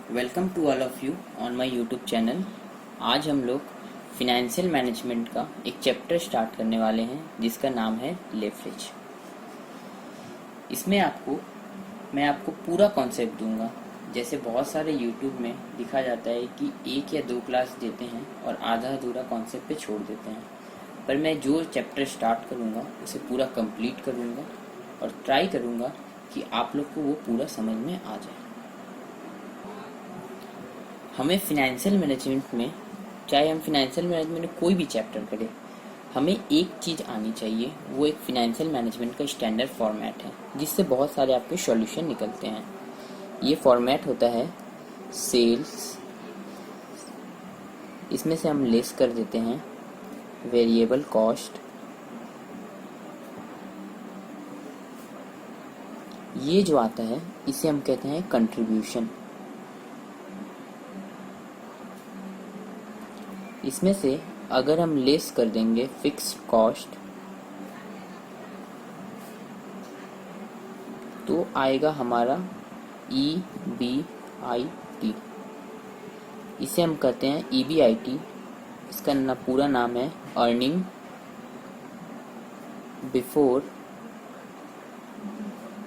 Welcome to all of you on my YouTube channel. आज हम लोग फिनेंशियल मैनेजमेंट का एक चैप्टर स्टार्ट करने वाले हैं जिसका नाम है लेवरेज। इसमें मैं आपको पूरा कॉन्सेप्ट दूंगा। जैसे बहुत सारे यूट्यूब में दिखा जाता है कि 1 या 2 क्लास देते हैं और आधा अधूरा कॉन्सेप्ट पे छोड़ देते हैं, पर मैं जो चैप्टर स्टार्ट करूंगा उसे पूरा कंप्लीट करूंगा और ट्राई करूंगा कि आप लोग को वो पूरा समझ में आ जाए। हमें फिनेंशियल मैनेजमेंट में, चाहे हम फिनेंशियल मैनेजमेंट में कोई भी चैप्टर करें, हमें एक चीज़ आनी चाहिए, वो एक फिनेंशियल मैनेजमेंट का स्टैंडर्ड फॉर्मेट है जिससे बहुत सारे आपके सॉल्यूशन निकलते हैं। ये फॉर्मेट होता है सेल्स, इसमें से हम लेस कर देते हैं वेरिएबल कॉस्ट, ये जो आता है इसे हम कहते हैं कंट्रीब्यूशन। इसमें से अगर हम लेस कर देंगे फिक्स्ड कॉस्ट तो आएगा हमारा EBIT। इसे हम कहते हैं EBIT। इसका पूरा नाम है earning before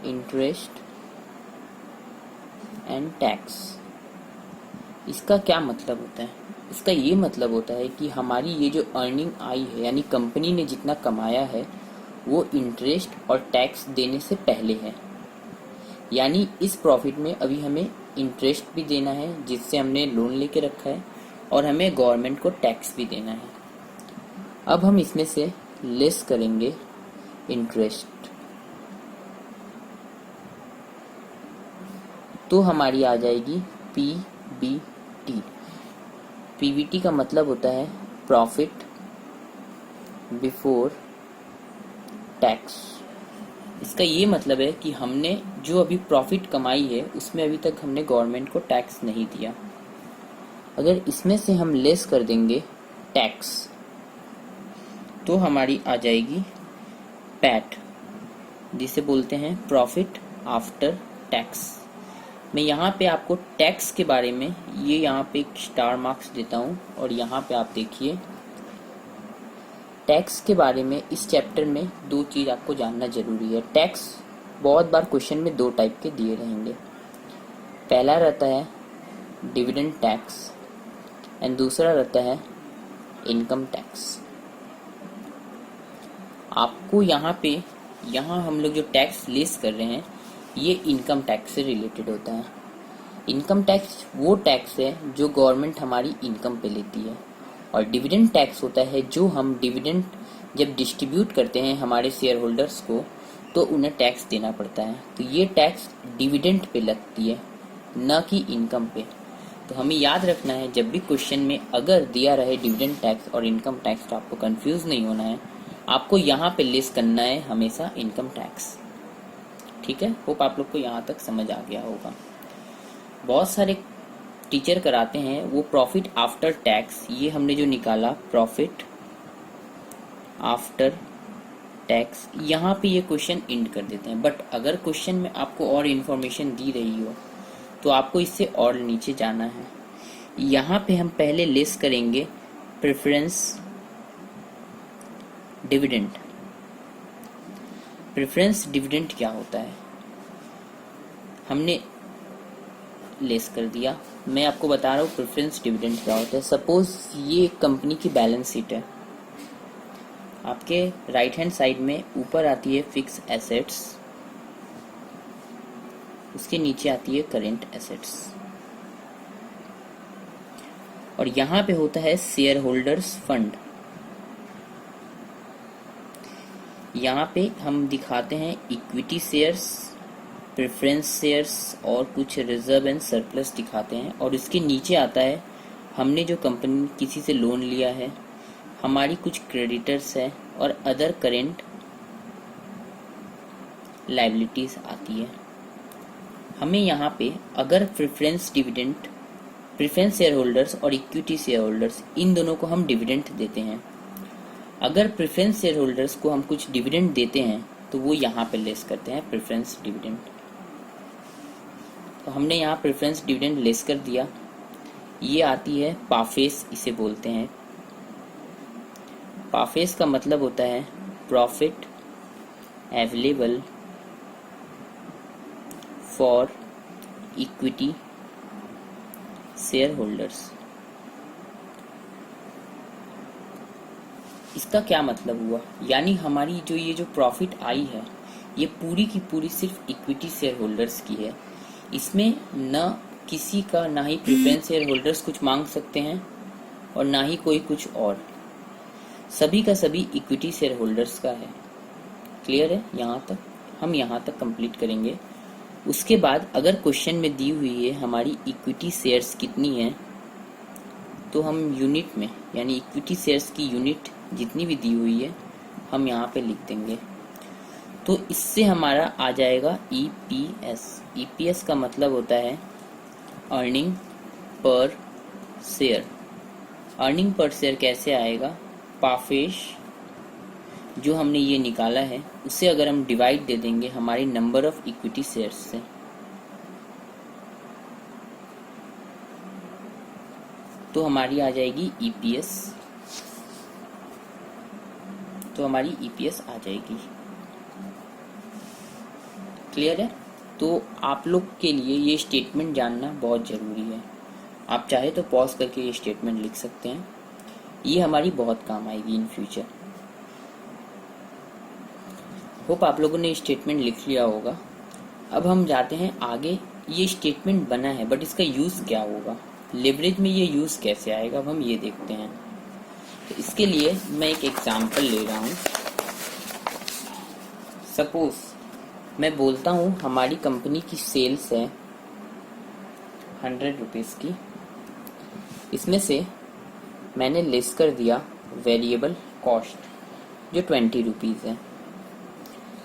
interest and tax. इसका क्या मतलब होता है? इसका ये मतलब होता है कि हमारी ये जो अर्निंग आई है, यानी कंपनी ने जितना कमाया है, वो इंटरेस्ट और टैक्स देने से पहले है। यानी इस प्रॉफिट में अभी हमें इंटरेस्ट भी देना है जिससे हमने लोन लेके रखा है, और हमें गवर्नमेंट को टैक्स भी देना है। अब हम इसमें से लेस करेंगे इंटरेस्ट, तो हमारी आ जाएगी PBT। PBT का मतलब होता है प्रॉफिट बिफोर टैक्स। इसका ये मतलब है कि हमने जो अभी प्रॉफिट कमाई है उसमें अभी तक हमने गवर्नमेंट को टैक्स नहीं दिया। अगर इसमें से हम लेस कर देंगे टैक्स तो हमारी आ जाएगी पैट, जिसे बोलते हैं प्रॉफिट आफ्टर टैक्स। मैं यहाँ पे आपको टैक्स के बारे में ये यहाँ पे एक स्टार मार्क्स देता हूँ, और यहाँ पे आप देखिए टैक्स के बारे में इस चैप्टर में 2 चीज़ आपको जानना जरूरी है। टैक्स बहुत बार क्वेश्चन में 2 टाइप के दिए रहेंगे। पहला रहता है डिविडेंड टैक्स एंड दूसरा रहता है इनकम टैक्स। आपको यहाँ हम लोग जो टैक्स लेस कर रहे हैं ये इनकम टैक्स से रिलेटेड होता है। इनकम टैक्स वो टैक्स है जो गवर्नमेंट हमारी इनकम पे लेती है, और डिविडेंड टैक्स होता है जो हम डिविडेंड जब डिस्ट्रीब्यूट करते हैं हमारे शेयर होल्डर्स को तो उन्हें टैक्स देना पड़ता है। तो ये टैक्स डिविडेंड पे लगती है, न कि इनकम पे। तो हमें याद रखना है, जब भी क्वेश्चन में अगर दिया रहे डिविडेंड टैक्स और इनकम टैक्स तो आपको कंफ्यूज नहीं होना है, आपको यहाँ पे लेस करना है हमेशा इनकम टैक्स। ठीक है, होप आप लोग को यहाँ तक समझ आ गया होगा। बहुत सारे टीचर कराते हैं वो प्रॉफिट आफ्टर टैक्स, ये हमने जो निकाला प्रॉफिट आफ्टर टैक्स, यहाँ पे ये क्वेश्चन एंड कर देते हैं। बट अगर क्वेश्चन में आपको और इन्फॉर्मेशन दी रही हो तो आपको इससे और नीचे जाना है। यहाँ पे हम पहले लेस करेंगे प्रेफरेंस डिविडेंड। प्रेफरेंस डिविडेंड क्या होता है हमने लेस कर दिया। मैं आपको बता रहा हूँ प्रेफरेंस डिविडेंड क्या होता है। सपोज ये एक कंपनी की बैलेंस शीट है, आपके राइट हैंड साइड में ऊपर आती है फिक्स एसेट्स, उसके नीचे आती है करेंट एसेट्स, और यहाँ पे होता है शेयर होल्डर्स फंड। यहाँ पे हम दिखाते हैं इक्विटी शेयर्स, प्रेफरेंस शेयर्स और कुछ रिजर्व एंड सरप्लस दिखाते हैं, और इसके नीचे आता है हमने जो कंपनी किसी से लोन लिया है, हमारी कुछ क्रेडिटर्स है और अदर करेंट लायबिलिटीज आती है। हमें यहाँ पे अगर प्रेफरेंस शेयर होल्डर्स और इक्विटी शेयर होल्डर्स, इन दोनों को हम डिविडेंड देते हैं। अगर प्रेफरेंस शेयर होल्डर्स को हम कुछ डिविडेंड देते हैं तो वो यहाँ पे लेस करते हैं प्रेफरेंस डिविडेंड। तो हमने यहाँ प्रेफरेंस डिविडेंड लेस कर दिया। ये आती है पाफेस, इसे बोलते हैं। पाफेस का मतलब होता है profit available for equity share holders. इसका क्या मतलब हुआ, यानी हमारी ये जो प्रॉफिट आई है ये पूरी की पूरी सिर्फ इक्विटी शेयर होल्डर्स की है। इसमें न किसी का, ना ही प्रेफरेंस शेयर होल्डर्स कुछ मांग सकते हैं और ना ही कोई कुछ और, सभी का सभी इक्विटी शेयर होल्डर्स का है। क्लियर है? यहाँ तक हम यहाँ तक कंप्लीट करेंगे। उसके बाद अगर क्वेश्चन में दी हुई है हमारी इक्विटी शेयर्स कितनी है, तो हम यूनिट में, यानी इक्विटी शेयर्स की यूनिट जितनी भी दी हुई है हम यहाँ पे लिख देंगे। तो इससे हमारा आ जाएगा ईपीएस। ईपीएस का मतलब होता है earning per share. Earning per share कैसे आएगा? पाफेश जो हमने ये निकाला है उसे अगर हम डिवाइड दे देंगे हमारी नंबर ऑफ इक्विटी शेयर्स से, तो हमारी आ जाएगी ईपीएस। तो हमारी ईपीएस आ जाएगी। क्लियर है? तो आप लोग के लिए ये स्टेटमेंट जानना बहुत ज़रूरी है। आप चाहे तो पॉज करके ये स्टेटमेंट लिख सकते हैं, ये हमारी बहुत काम आएगी इन फ्यूचर। होप आप लोगों ने स्टेटमेंट लिख लिया होगा। अब हम जाते हैं आगे। ये स्टेटमेंट बना है बट इसका यूज़ क्या होगा, लेवरेज में ये यूज़ कैसे आएगा, अब हम ये देखते हैं। तो इसके लिए मैं एक एग्जांपल ले रहा हूँ। सपोज मैं बोलता हूँ हमारी कंपनी की सेल्स है 100 रुपीज़ की, इसमें से मैंने लेस कर दिया वेरिएबल कॉस्ट जो 20 रुपीज़ है।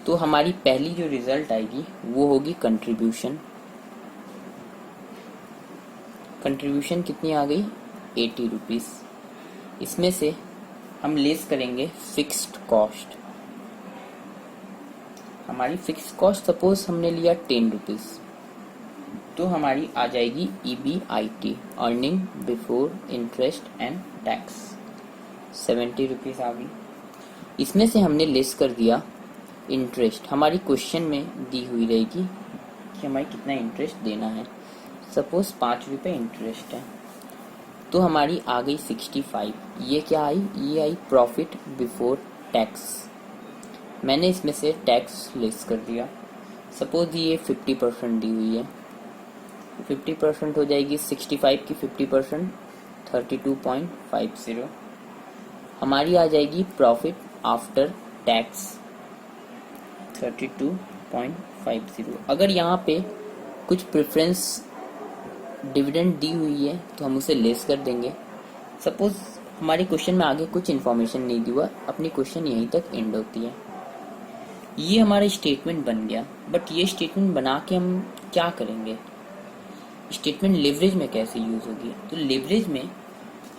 तो हमारी पहली जो रिजल्ट आएगी वो होगी कंट्रीब्यूशन। कंट्रीब्यूशन कितनी आ गई? 80 रुपीज़। इसमें से हम लेस करेंगे फिक्स्ड कॉस्ट। हमारी फिक्स्ड कॉस्ट सपोज हमने लिया 10 रुपीज़, तो हमारी आ जाएगी EBIT, earning before interest and tax, 70 rupees आ गई। इसमें से हमने लेस कर दिया इंटरेस्ट। हमारी क्वेश्चन में दी हुई रहेगी कि हमारी कितना इंटरेस्ट देना है। सपोज 5 रुपये इंटरेस्ट है, तो हमारी आ गई 65। ये क्या आई? ये आई प्रॉफिट बिफोर टैक्स। मैंने इसमें से टैक्स लेस कर दिया। सपोज ये 50% दी हुई है, 50% हो जाएगी 65 की 50%, 32.50। हमारी आ जाएगी प्रॉफिट आफ्टर टैक्स 32.50। अगर यहाँ पे कुछ प्रेफरेंस डिविडेंड दी हुई है तो हम उसे लेस कर देंगे। सपोज हमारे क्वेश्चन में आगे कुछ इन्फॉर्मेशन नहीं दी हुआ, अपनी क्वेश्चन यहीं तक एंड होती है। ये हमारा स्टेटमेंट बन गया। बट ये स्टेटमेंट बना के हम क्या करेंगे? स्टेटमेंट लेवरेज में कैसे यूज होगी? तो लेवरेज में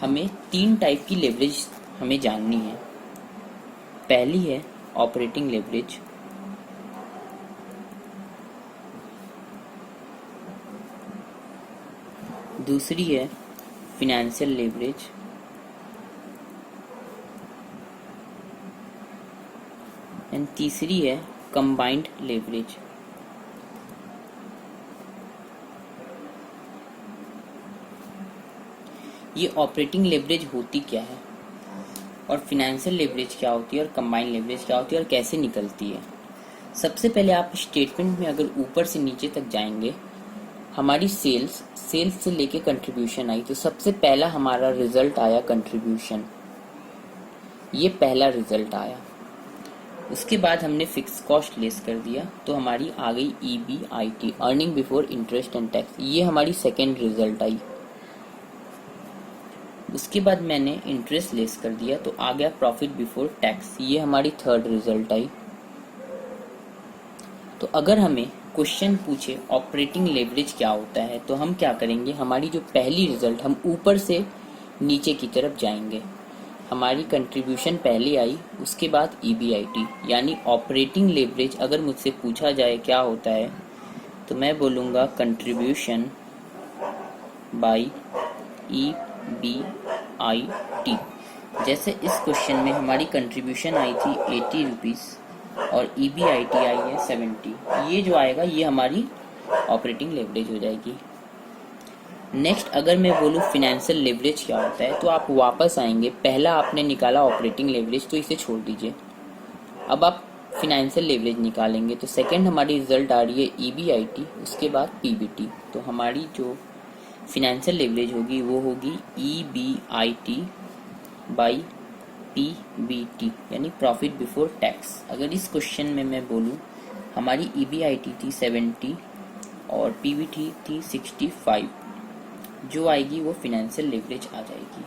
हमें 3 टाइप की लेवरेज हमें जाननी है। पहली है ऑपरेटिंग लेवरेज, दूसरी है फिनेंशियल लेवरेज, एंड तीसरी है कंबाइंड लेवरेज। ये ऑपरेटिंग लेवरेज होती क्या है और फिनेंशियल लेवरेज क्या होती है और कंबाइंड लेवरेज क्या होती है और कैसे निकलती है? सबसे पहले आप स्टेटमेंट में अगर ऊपर से नीचे तक जाएंगे, हमारी सेल्स से लेके कंट्रीब्यूशन आई, तो सबसे पहला हमारा रिजल्ट आया कंट्रीब्यूशन। ये पहला रिजल्ट आया। उसके बाद हमने फिक्स कॉस्ट लेस कर दिया, तो हमारी आ गई EBIT, earning before interest and tax. ये हमारी सेकेंड रिजल्ट आई। उसके बाद मैंने इंटरेस्ट लेस कर दिया, तो आ गया प्रॉफिट बिफोर टैक्स। ये हमारी थर्ड रिजल्ट आई। तो अगर हमें क्वेश्चन पूछे ऑपरेटिंग लेवरेज क्या होता है, तो हम क्या करेंगे? हमारी जो पहली रिजल्ट, हम ऊपर से नीचे की तरफ जाएंगे। हमारी कंट्रीब्यूशन पहले आई, उसके बाद EBIT, यानी ऑपरेटिंग लेवरेज अगर मुझसे पूछा जाए क्या होता है, तो मैं बोलूँगा कंट्रीब्यूशन बाई EBIT। जैसे इस क्वेश्चन में हमारी कंट्रीब्यूशन आई थी 80 रुपीज़ और EBIT आई है 70। ये जो आएगा ये हमारी ऑपरेटिंग लेवरेज हो जाएगी। नेक्स्ट अगर मैं बोलूँ फिनेंशियल लेवरेज क्या होता है, तो आप वापस आएंगे, पहला आपने निकाला ऑपरेटिंग लेवरेज तो इसे छोड़ दीजिए। अब आप फिनेंशियल लेवरेज निकालेंगे तो सेकंड हमारी रिजल्ट आ रही है EBIT, उसके बाद PBT। तो हमारी जो फिनेंशियल लेवरेज होगी वो होगी EBIT बाई PBT यानी प्रॉफिट बिफोर टैक्स। अगर इस क्वेश्चन में मैं बोलूँ हमारी EBIT थी 70 और PBT थी 65, जो आएगी वो फिनेंशियल लेवरेज आ जाएगी।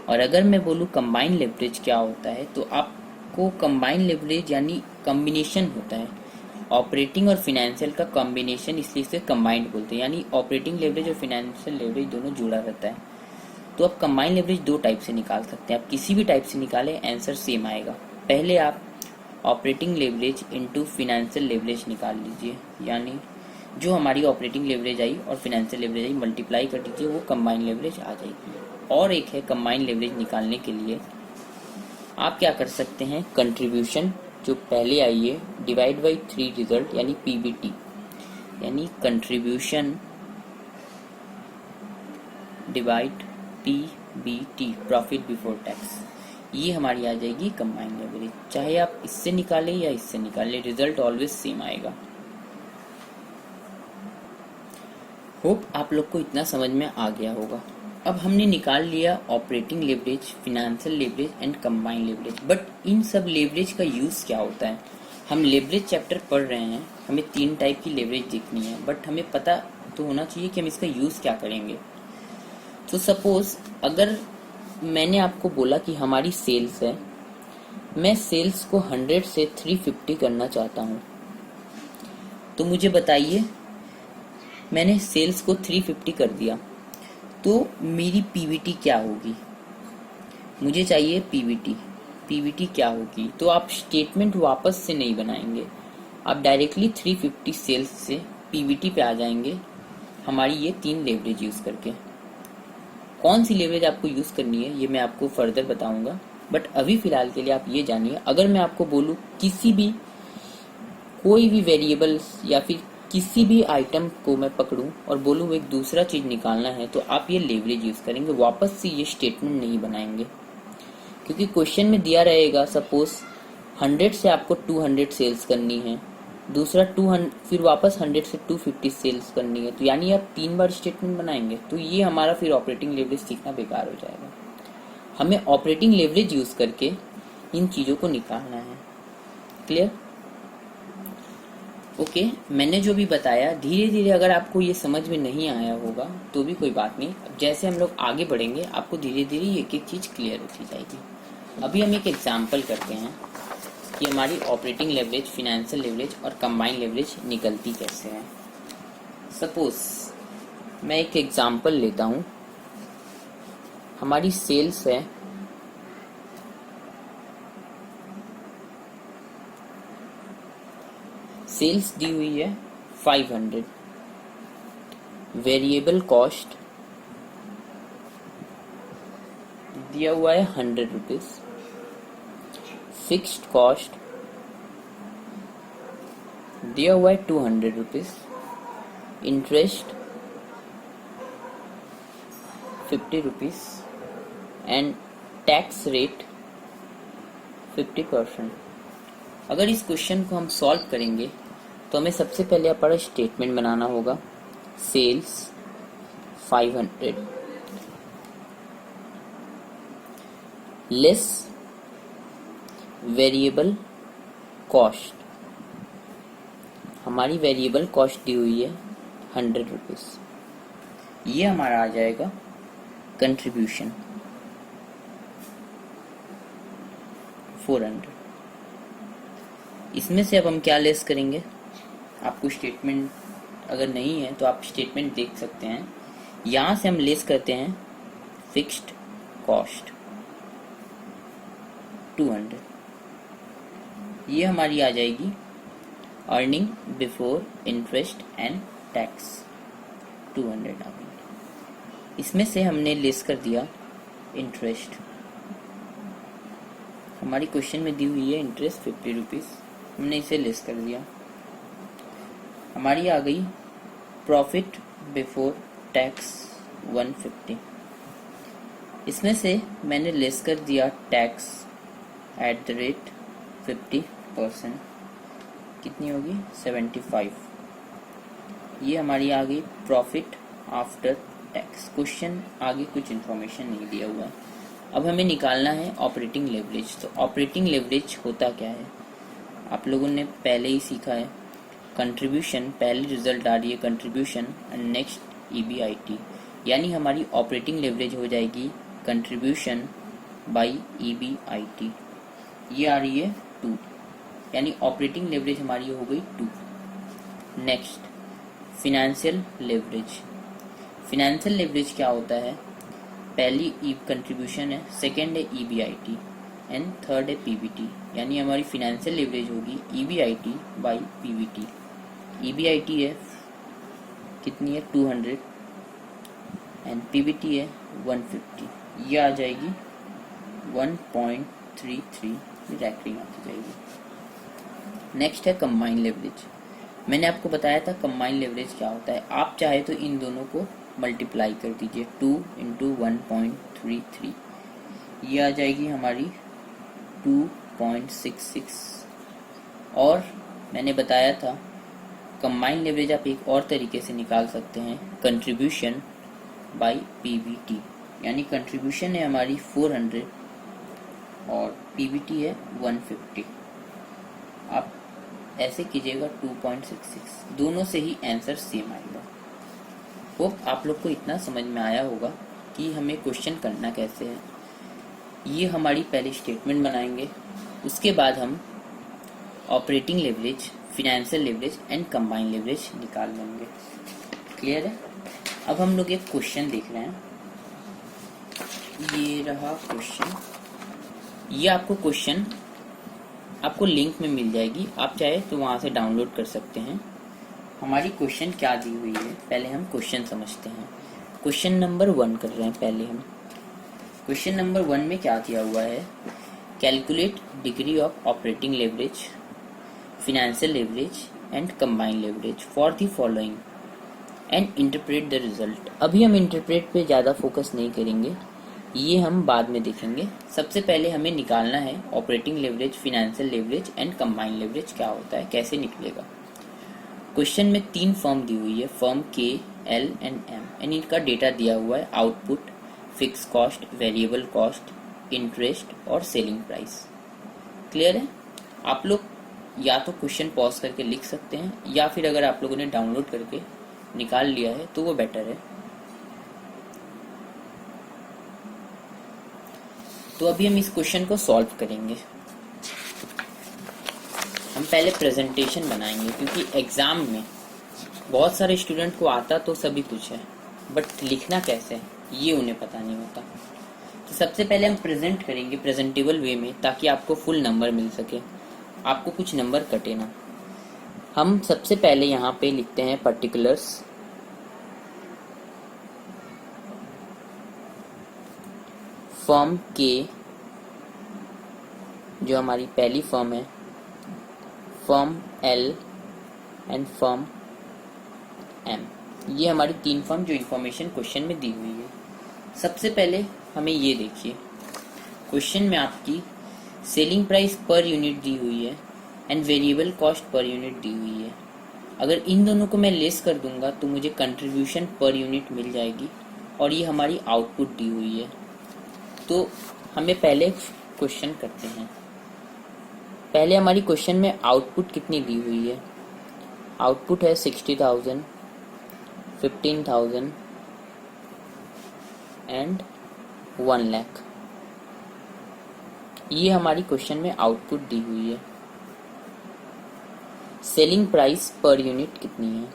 और अगर मैं बोलूँ कंबाइन लेवरेज क्या होता है, तो आपको कंबाइन लेवरेज यानी कॉम्बिनेशन होता है ऑपरेटिंग और फिनेंशियल का कॉम्बिनेशन, इसलिए इसे कंबाइंड बोलते हैं, यानी ऑपरेटिंग लेवरेज और फिनेंशियल लेवरेज दोनों जुड़ा रहता है। तो आप कंबाइन लेवरेज दो टाइप से निकाल सकते हैं, आप किसी भी टाइप से निकालें आंसर सेम आएगा। पहले आप operating leverage into financial leverage निकाल लीजिए, यानी जो हमारी ऑपरेटिंग लेवरेज आई और फिनेंशियल लेवरेज आई मल्टीप्लाई कर दीजिए, वो कंबाइन लेवरेज आ जाएगी। और एक है कंबाइन लेवरेज निकालने के लिए आप क्या कर सकते हैं, कंट्रीब्यूशन जो पहले आई है डिवाइड बाई 3 रिजल्ट यानी PBT, यानी contribution divide PBT profit before tax, ये हमारी आ जाएगी कंबाइन लेवरेज। चाहे आप इससे निकालें या इससे निकालें, रिजल्ट ऑलवेज सेम आएगा। होप आप लोग को इतना समझ में आ गया होगा। अब हमने निकाल लिया operating leverage, financial leverage and combine leverage, but in सब लेवरेज का यूज़ क्या होता है। हम लेवरेज चैप्टर पढ़ रहे हैं, हमें 3 टाइप की लेवरेज दिखनी है, बट हमें पता तो होना चाहिए कि हम इसका यूज़ क्या करेंगे। तो सपोज अगर मैंने आपको बोला कि हमारी सेल्स है, मैं सेल्स को 100 से 350 करना चाहता हूँ, तो मुझे बताइए मैंने सेल्स को 350 कर दिया तो मेरी PBT क्या होगी। मुझे चाहिए PBT क्या होगी। तो आप स्टेटमेंट वापस से नहीं बनाएंगे, आप डायरेक्टली 350 सेल्स से PBT पे आ जाएंगे हमारी ये 3 लेवरेज यूज़ करके। कौन सी लेवरेज आपको यूज़ करनी है ये मैं आपको फर्दर बताऊंगा, बट अभी फ़िलहाल के लिए आप ये जानिए, अगर मैं आपको बोलूँ किसी भी कोई भी वेरिएबल या फिर किसी भी आइटम को मैं पकड़ूं और बोलूं एक दूसरा चीज निकालना है, तो आप ये लेवरेज यूज करेंगे, वापस से ये स्टेटमेंट नहीं बनाएंगे। क्योंकि क्वेश्चन में दिया रहेगा सपोज 100 से आपको 200 सेल्स करनी है, दूसरा 200 फिर वापस 100 से 250 सेल्स करनी है, तो यानी आप 3 बार स्टेटमेंट बनाएंगे, तो ये हमारा फिर ऑपरेटिंग लेवरेज सीखना बेकार हो जाएगा। हमें ऑपरेटिंग लेवरेज यूज करके इन चीज़ों को निकालना है। क्लियर? ओके, मैंने जो भी बताया धीरे धीरे अगर आपको ये समझ में नहीं आया होगा तो भी कोई बात नहीं, जैसे हम लोग आगे बढ़ेंगे आपको धीरे धीरे एक एक चीज़ क्लियर होती जाएगी। अभी हम एक एग्जांपल करते हैं कि हमारी ऑपरेटिंग लेवरेज, फिनेंशियल लेवरेज और कंबाइन लेवरेज निकलती कैसे है। सपोज मैं एक एग्जांपल लेता हूँ, हमारी सेल्स है सेल्स दी हुई है 500, वेरिएबल कॉस्ट दिया हुआ है 100 रुपीज, फिक्स्ड कॉस्ट दिया हुआ है 200 rupees, interest 50 rupees and tax rate 50%। अगर इस क्वेश्चन को हम सॉल्व करेंगे तो हमें सबसे पहले हमारा स्टेटमेंट बनाना होगा। सेल्स 500 लेस वेरिएबल कॉस्ट, हमारी वेरिएबल कॉस्ट दी हुई है 100 रुपीज, ये हमारा आ जाएगा कंट्रीब्यूशन 400। इसमें से अब हम क्या लेस करेंगे, आपको स्टेटमेंट अगर नहीं है तो आप स्टेटमेंट देख सकते हैं, यहाँ से हम लेस करते हैं फिक्स्ड कॉस्ट 200, ये हमारी आ जाएगी earning before interest and tax 200 आ गई। इसमें से हमने लेस कर दिया इंटरेस्ट। हमारी क्वेश्चन में दी हुई है इंटरेस्ट 50 रुपीज़, हमने इसे लेस कर दिया। हमारी आ गई प्रॉफिट बिफोर टैक्स 150। इसमें से मैंने लेस कर दिया टैक्स एट द रेट 50%, कितनी होगी 75। ये हमारी आ गई प्रॉफिट आफ्टर टैक्स। क्वेश्चन आगे कुछ इन्फॉर्मेशन नहीं दिया हुआ है। अब हमें निकालना है ऑपरेटिंग लेवरेज। तो ऑपरेटिंग लेवरेज होता क्या है, आप लोगों ने पहले ही सीखा है। कंट्रीब्यूशन, पहले रिजल्ट आ रही है कंट्रीब्यूशन एंड नेक्स्ट ईबीआईटी, यानी हमारी ऑपरेटिंग लेवरेज हो जाएगी कंट्रीब्यूशन बाई ईबीआईटी। ये आ रही है 2, यानी ऑपरेटिंग लेवरेज हमारी हो गई 2। Next financial leverage. Financial leverage क्या होता है, पहली कंट्रीब्यूशन है, सेकेंड है ईबीआईटी एंड थर्ड है पीबीटी, यानी हमारी फिनेंशियल लेवरेज होगी ईबीआईटी बाई पीबीटी। ईबीआईटी है कितनी है 200 एंड पीबीटी है 150, ये आ जाएगी 1.33 रैंकिंग आती जाएगी। नेक्स्ट है कंबाइन लेवरेज। मैंने आपको बताया था कंबाइन लेवरेज क्या होता है। आप चाहे तो इन दोनों को मल्टीप्लाई कर दीजिए, 2 × 1.33, ये आ जाएगी हमारी 2.66। और मैंने बताया था कंबाइन लेवरेज आप एक और तरीके से निकाल सकते हैं, कंट्रीब्यूशन बाई पीबीटी, यानी कंट्रीब्यूशन है हमारी 400 और पीबीटी है 150। आप ऐसे कीजिएगा 2.66, दोनों से ही आंसर सेम आएगा। होप आप लोग को इतना समझ में आया होगा कि हमें क्वेश्चन करना कैसे है। ये हमारी पहली स्टेटमेंट बनाएंगे, उसके बाद हम operating leverage, financial leverage and combine leverage निकाल लेंगे। क्लियर है। अब हम लोग एक क्वेश्चन देख रहे हैं, ये रहा क्वेश्चन। ये आपको क्वेश्चन आपको लिंक में मिल जाएगी, आप चाहे तो वहां से डाउनलोड कर सकते हैं। हमारी क्वेश्चन क्या दी हुई है, पहले हम क्वेश्चन समझते हैं। क्वेश्चन नंबर 1 कर रहे हैं पहले हम। क्वेश्चन नंबर 1 में क्या दिया हुआ है, calculate degree of operating leverage, financial leverage and combine leverage for the following and interpret the result. अभी हम इंटरप्रेट पे ज़्यादा फोकस नहीं करेंगे, ये हम बाद में देखेंगे। सबसे पहले हमें निकालना है operating leverage, financial leverage and combine leverage क्या होता है, कैसे निकलेगा। क्वेश्चन में 3 फर्म दी हुई है, फर्म के, एल एंड एम, एंड इनका डेटा दिया हुआ है, output, fix cost, variable cost, interest और सेलिंग प्राइस। क्लियर है। आप लोग या तो क्वेश्चन पॉज करके लिख सकते हैं, या फिर अगर आप लोगों ने डाउनलोड करके निकाल लिया है तो वो बेटर है। तो अभी हम इस क्वेश्चन को सॉल्व करेंगे। हम पहले प्रेजेंटेशन बनाएंगे, क्योंकि एग्जाम में बहुत सारे स्टूडेंट को आता तो सभी कुछ है, बट लिखना कैसे ये उन्हें पता नहीं होता। तो सबसे पहले हम प्रेजेंट करेंगे प्रेजेंटेबल वे में, ताकि आपको फुल नंबर मिल सके, आपको कुछ नंबर कटे ना। हम सबसे पहले यहाँ पे लिखते हैं पर्टिकुलर्स, फर्म के, जो हमारी पहली फर्म है, firm L and firm M. ये हमारी 3 फर्म जो इन्फॉर्मेशन क्वेश्चन में दी हुई है। सबसे पहले हमें ये देखिए, क्वेश्चन में आपकी सेलिंग प्राइस पर यूनिट दी हुई है and variable cost per unit दी हुई है। अगर इन दोनों को मैं लेस कर दूंगा तो मुझे कंट्रीब्यूशन पर यूनिट मिल जाएगी, और ये हमारी आउटपुट दी हुई है। तो हमें पहले क्वेश्चन करते हैं। पहले हमारी क्वेश्चन में आउटपुट कितनी दी हुई है, आउटपुट है 60,000, 15,000 एंड 1 लाख। ये हमारी क्वेश्चन में आउटपुट दी हुई है। सेलिंग प्राइस पर यूनिट कितनी है,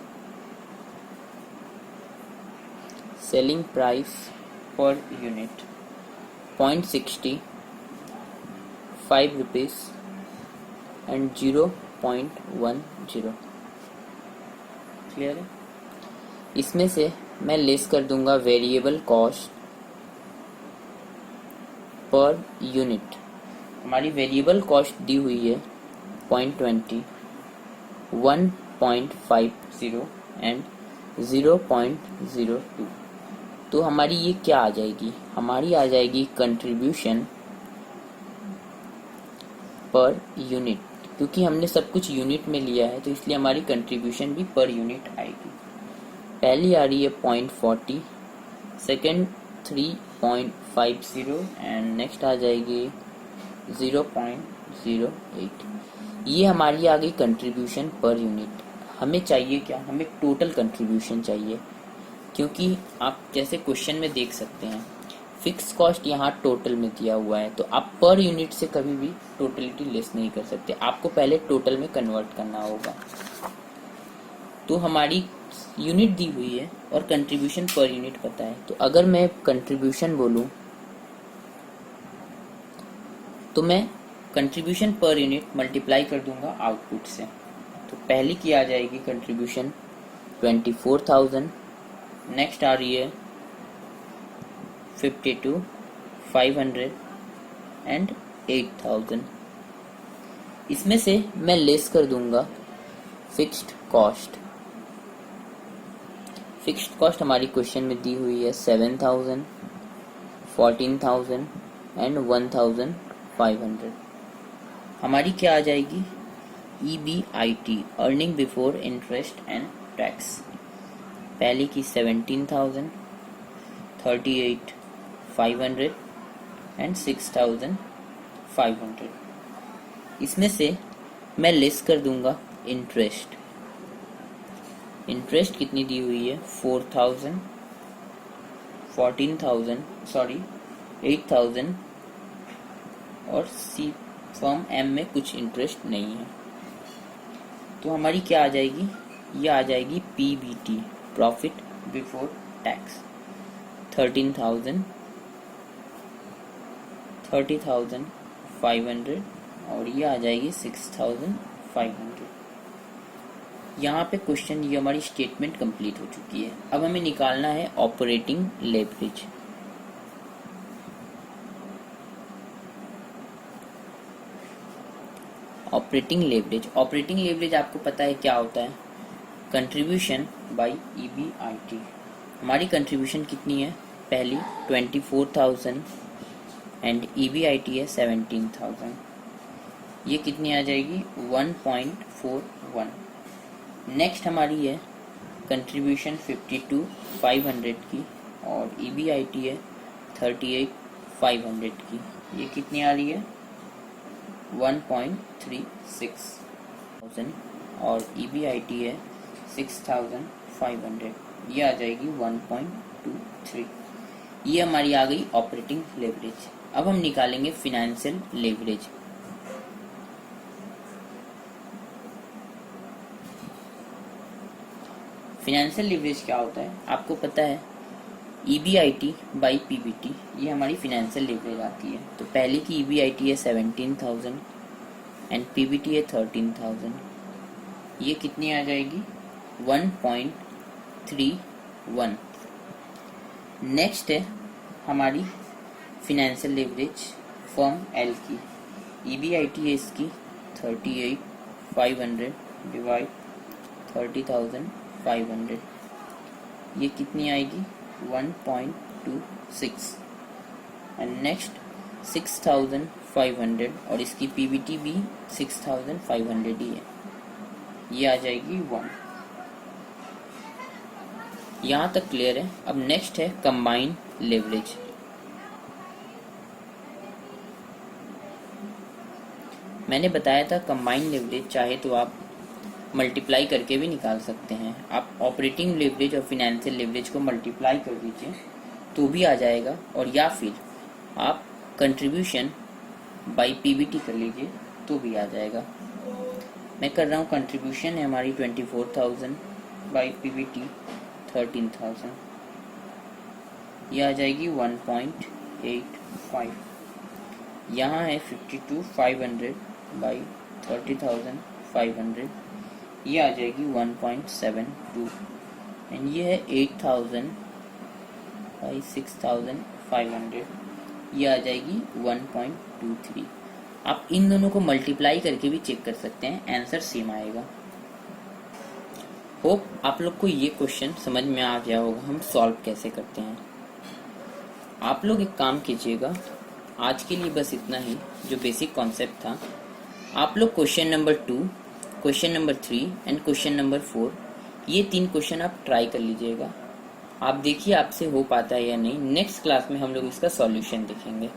selling price per unit 0.60, 5 rupees and 0 0.10। Clear है? इसमें से मैं लेस कर दूंगा वेरिएबल कॉस्ट पर यूनिट। हमारी वेरिएबल कॉस्ट दी हुई है 0.20, 1.50 एंड 0.02। तो हमारी ये क्या आ जाएगी? हमारी आ जाएगी कंट्रीब्यूशन पर यूनिट। क्योंकि हमने सब कुछ यूनिट में लिया है तो इसलिए हमारी कंट्रीब्यूशन भी पर यूनिट आएगी। पहली आ रही है 0.40, सेकेंड 3.50 एंड नेक्स्ट आ जाएगी 0.08। ये हमारी आ गई कंट्रीब्यूशन पर यूनिट। हमें चाहिए क्या? हमें टोटल कंट्रीब्यूशन चाहिए, क्योंकि आप जैसे क्वेश्चन में देख सकते हैं फिक्स कॉस्ट यहाँ टोटल में दिया हुआ है, तो आप पर यूनिट से कभी भी टोटलिटी लेस नहीं कर सकते, आपको पहले टोटल में कन्वर्ट करना होगा। तो हमारी यूनिट दी हुई है और कंट्रीब्यूशन पर यूनिट पता है, तो अगर मैं कंट्रीब्यूशन बोलूं तो मैं कंट्रीब्यूशन पर यूनिट मल्टीप्लाई कर दूंगा आउटपुट से। तो पहली की आ जाएगी कंट्रीब्यूशन 24,000, नेक्स्ट आ रही है 52,500 एंड 8,000। इसमें से मैं लेस कर दूंगा फिक्स्ड कॉस्ट। फिक्स्ड कॉस्ट हमारी क्वेश्चन में दी हुई है 7,000, 14,000 एंड 1,500। हमारी क्या आ जाएगी? EBIT, earning before interest and tax. पहली की 17,000, 38,500 एंड 6,500। इसमें से मैं लेस कर दूंगा इंटरेस्ट। इंटरेस्ट कितनी दी हुई है? 4,000, 8,000 और सी फॉर्म M में कुछ इंटरेस्ट नहीं है। तो हमारी क्या आ जाएगी? ये आ जाएगी PBT, प्रॉफिट बिफोर टैक्स। 13,000, 30,500 और ये आ जाएगी 6,500। यहाँ पे क्वेश्चन, ये हमारी स्टेटमेंट कंप्लीट हो चुकी है। अब हमें निकालना है ऑपरेटिंग लेवरेज। ऑपरेटिंग लेवरेज आपको पता है क्या होता है? Contribution by EBIT। हमारी कंट्रीब्यूशन कितनी है? पहली 24,000 एंड EBIT है 17,000। ये कितनी आ जाएगी? 1.41। नेक्स्ट हमारी है कंट्रीब्यूशन 52,500 की और EBIT है 38,500 की। ये कितनी आ रही है? 1.36,000 और EBIT है 6,500। ये आ जाएगी 1.23। ये हमारी आ गई ऑपरेटिंग लेवरेज। अब हम निकालेंगे फिनेंशियल लेवरेज। फिनेंशियल लेवरेज क्या होता है? आपको पता है EBIT बाई PBT, ये हमारी फिनेंशियल लेवरेज आती है। तो पहले की EBIT है 17,000 एंड PBT है 13,000। ये कितनी आ जाएगी? 1.31। नेक्स्ट है हमारी फिनेंशियल लेवरेज फर्म L की। EBIT है इसकी 38,500 डिवाइड 30,500। ये कितनी आएगी? 1.26 एंड नेक्स्ट 6,500 और इसकी PBT भी 6,500 ही है। ये आ जाएगी 1। यहाँ तक क्लियर है? अब नेक्स्ट है कंबाइन लेवरेज। मैंने बताया था कंबाइन लेवरेज चाहे तो आप मल्टीप्लाई करके भी निकाल सकते हैं। आप ऑपरेटिंग लेवरेज और फिनेंशियल लेवरेज को मल्टीप्लाई कर दीजिए तो भी आ जाएगा, और या फिर आप कंट्रीब्यूशन बाई PBT कर लीजिए तो भी आ जाएगा। मैं कर रहा हूँ कंट्रीब्यूशन है हमारी 24,000 बाई PBT 13,000। यह आ जाएगी 1.85। यहाँ है 52,500 बाई 30,500 500, ये आ जाएगी 1.72, एंड ये है 8,000 बाई 6,500, ये आ जाएगी 1.23। आप इन दोनों को मल्टीप्लाई करके भी चेक कर सकते हैं, आंसर सेम आएगा। होप आप लोग को ये क्वेश्चन समझ में आ गया होगा हम सॉल्व कैसे करते हैं। आप लोग एक काम कीजिएगा, आज के लिए बस इतना ही जो बेसिक कॉन्सेप्ट था। आप लोग question number 2, question number 3 and question number 4, ये 3 क्वेश्चन आप ट्राई कर लीजिएगा। आप देखिए आपसे हो पाता है या नहीं। नेक्स्ट क्लास में हम लोग इसका सॉल्यूशन देखेंगे।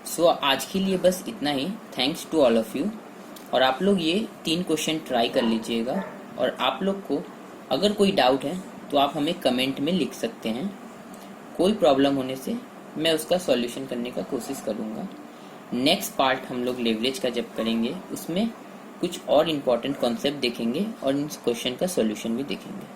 सो आज के लिए बस इतना ही। Thanks to all of you. और आप लोग ये 3 क्वेश्चन ट्राई कर लीजिएगा, और आप लोग को अगर कोई डाउट है तो आप हमें कमेंट में लिख सकते हैं। कोई प्रॉब्लम होने से मैं उसका सॉल्यूशन करने का कोशिश करूँगा। नेक्स्ट पार्ट हम लोग लेवरेज का जब करेंगे, उसमें कुछ और इम्पोर्टेंट कॉन्सेप्ट देखेंगे और इन क्वेश्चन का सॉल्यूशन भी देखेंगे।